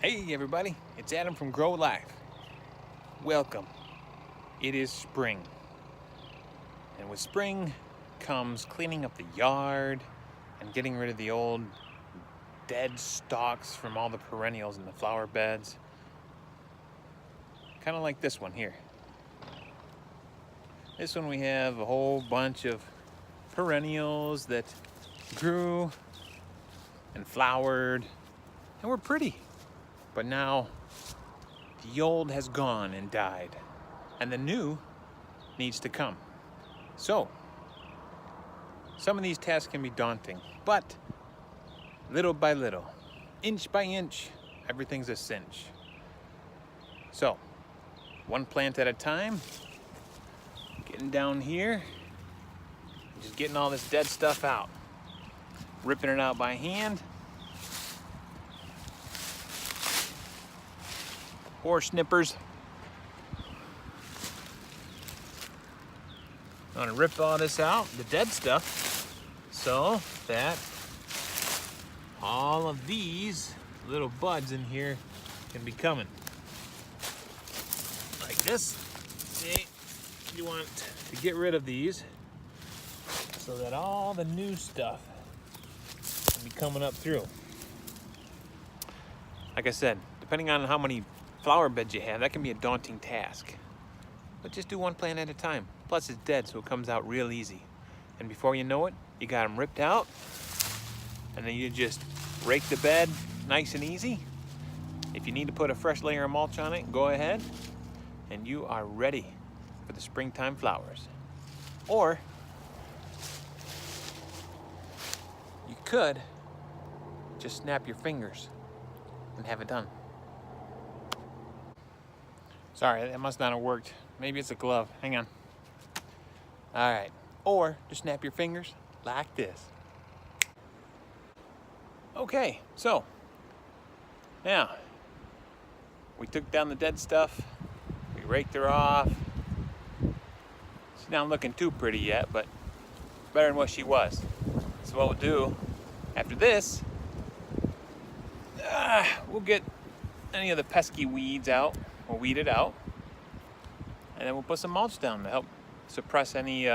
Hey everybody, it's Adam from Grow Life. Welcome. It is spring. And with spring comes cleaning up the yard and getting rid of the old dead stalks from all the perennials in the flower beds. Kind of like this one here. This one we have a whole bunch of perennials that grew and flowered and were pretty. But now the old has gone and died, and the new needs to come. So, some of these tasks can be daunting, but little by little, inch by inch, everything's a cinch. So, one plant at a time, getting down here, just getting all this dead stuff out, ripping it out by hand, or snippers. I'm gonna rip all this out, the dead stuff, so that all of these little buds in here can be coming. Like this. See, you want to get rid of these so that all the new stuff can be coming up through. Like I said, depending on how many flower beds you have, that can be a daunting task. But just do one plant at a time. Plus it's dead, so it comes out real easy. And before you know it, you got them ripped out, and then you just rake the bed nice and easy. If you need to put a fresh layer of mulch on it, go ahead, and you are ready for the springtime flowers. Or you could just snap your fingers and have it done. Sorry, that must not have worked. Maybe it's a glove. Hang on. All right. Or just snap your fingers like this. Okay, so now we took down the dead stuff. We raked her off. She's not looking too pretty yet, but better than what she was. So what we'll do after this, we'll get any of the pesky weeds out. We'll weed it out, and then we'll put some mulch down to help suppress any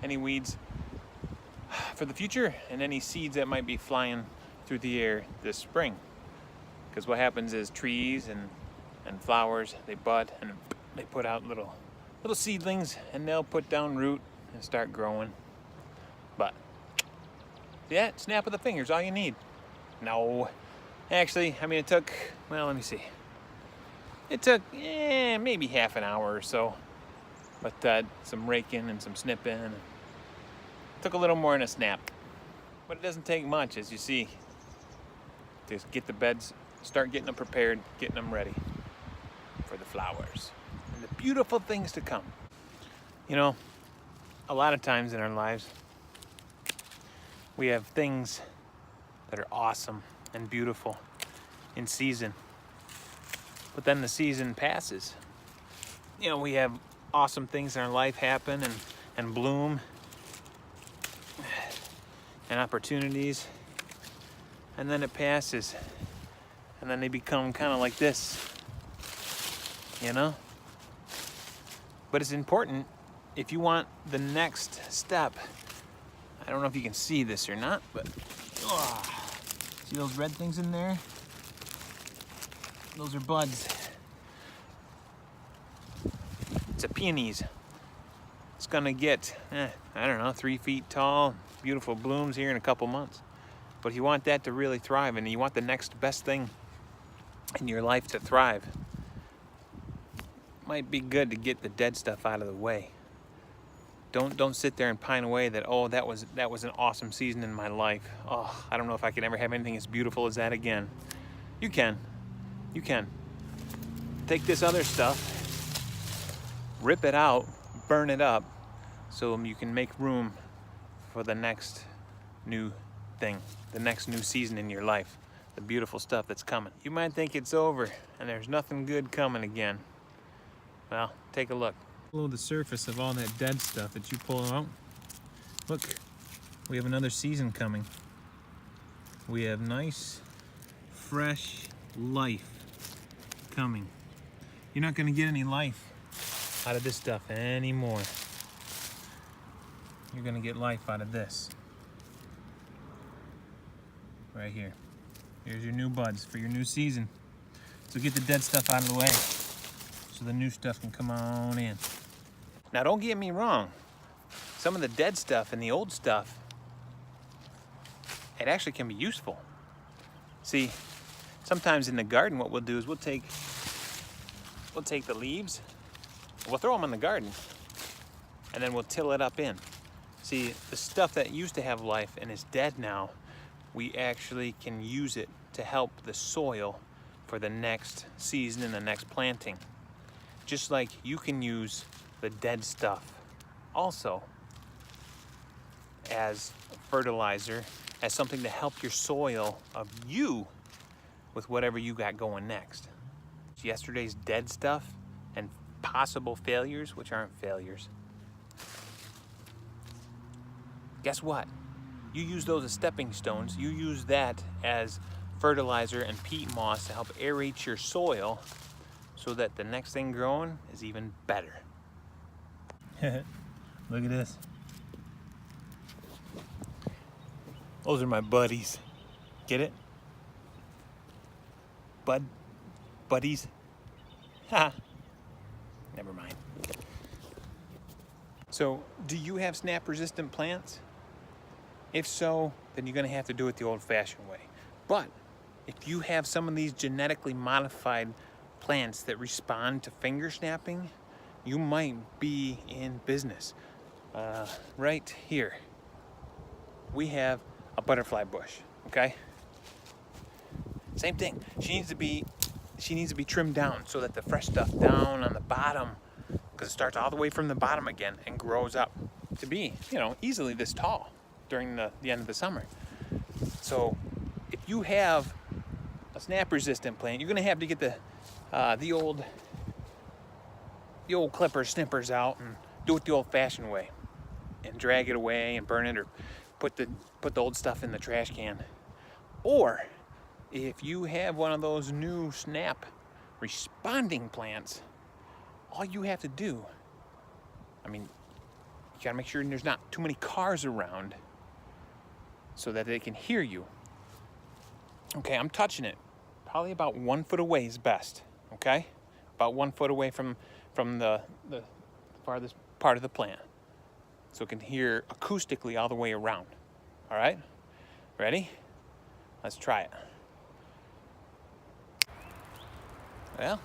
weeds for the future and any seeds that might be flying through the air this spring. Because what happens is trees and flowers, they bud and they put out little seedlings, and they'll put down root and start growing. But yeah, snap of the fingers, all you need. No, actually, I mean, it took, well, let me see. It took maybe half an hour or so, but some raking and some snipping. It took a little more than a snap, but it doesn't take much, as you see. Just get the beds, start getting them prepared, getting them ready for the flowers and the beautiful things to come. You know, a lot of times in our lives, we have things that are awesome and beautiful in season. But then the season passes. You know, we have awesome things in our life happen and bloom, and opportunities, and then it passes, and then they become kind of like this, you know? But it's important if you want the next step. I don't know if you can see this or not, but see those red things in there? Those are buds. It's a peonies. It's gonna get, I don't know, 3 feet tall, beautiful blooms here in a couple months. But you want that to really thrive, and you want the next best thing in your life to thrive. Might be good to get the dead stuff out of the way. Don't sit there and pine away that, oh, that was an awesome season in my life. Oh, I don't know if I can ever have anything as beautiful as that again. You can. You can. Take this other stuff, rip it out, burn it up, so you can make room for the next new thing, the next new season in your life, the beautiful stuff that's coming. You might think it's over and there's nothing good coming again. Well, take a look. Below the surface of all that dead stuff that you pull out, look, we have another season coming. We have nice, fresh life coming. You're not gonna get any life out of this stuff anymore. You're gonna get life out of this. Right here. Here's your new buds for your new season. So get the dead stuff out of the way so the new stuff can come on in. Now don't get me wrong. Some of the dead stuff and the old stuff, it actually can be useful. See, sometimes in the garden what we'll do is we'll take the leaves, we'll throw them in the garden, and then we'll till it up in. See, the stuff that used to have life and is dead now, we actually can use it to help the soil for the next season and the next planting. Just like you can use the dead stuff also as fertilizer, as something to help your soil of you with whatever you got going next. Yesterday's dead stuff and possible failures, which aren't failures. Guess what? You use those as stepping stones. You use that as fertilizer and peat moss to help aerate your soil so that the next thing growing is even better. Look at this. Those are my buddies. Get it? Buddies? Ha! Never mind. So, do you have snap-resistant plants? If so, then you're going to have to do it the old-fashioned way. But if you have some of these genetically modified plants that respond to finger snapping, you might be in business. Right here, we have a butterfly bush, okay? Same thing. She needs to be trimmed down so that the fresh stuff down on the bottom, because it starts all the way from the bottom again and grows up to be, easily this tall during the end of the summer. So if you have a snap-resistant plant, you're going to have to get the old clippers, snippers out and do it the old-fashioned way and drag it away and burn it, or put the old stuff in the trash can. Or if you have one of those new snap responding plants, all you have to do, you gotta make sure there's not too many cars around so that they can hear you. Okay, I'm touching it. Probably about 1 foot away is best, okay? About 1 foot away from the farthest part of the plant, so it can hear acoustically all the way around. All right? Ready? Let's try it. Well,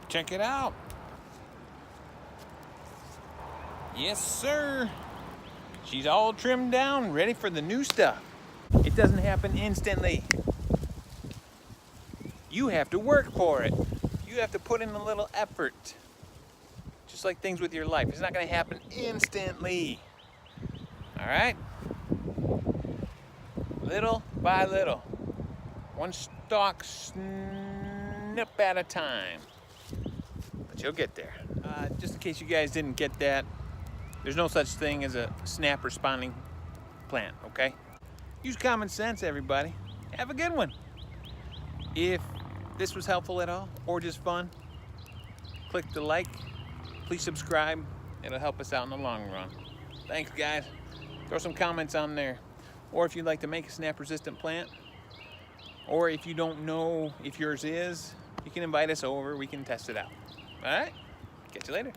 check it out. Yes, sir. She's all trimmed down, ready for the new stuff. It doesn't happen instantly. You have to work for it. You have to put in a little effort. Just like things with your life. It's not going to happen instantly. All right? Little by little. One stalk snip at a time. But you'll get there. Just in case you guys didn't get that, there's no such thing as a snap responding plant, okay? Use common sense, everybody. Have a good one. If this was helpful at all, or just fun, click the like. Please subscribe. It'll help us out in the long run. Thanks, guys. Throw some comments on there. Or if you'd like to make a snap-resistant plant, or if you don't know if yours is, you can invite us over. We can test it out. All right? Catch you later.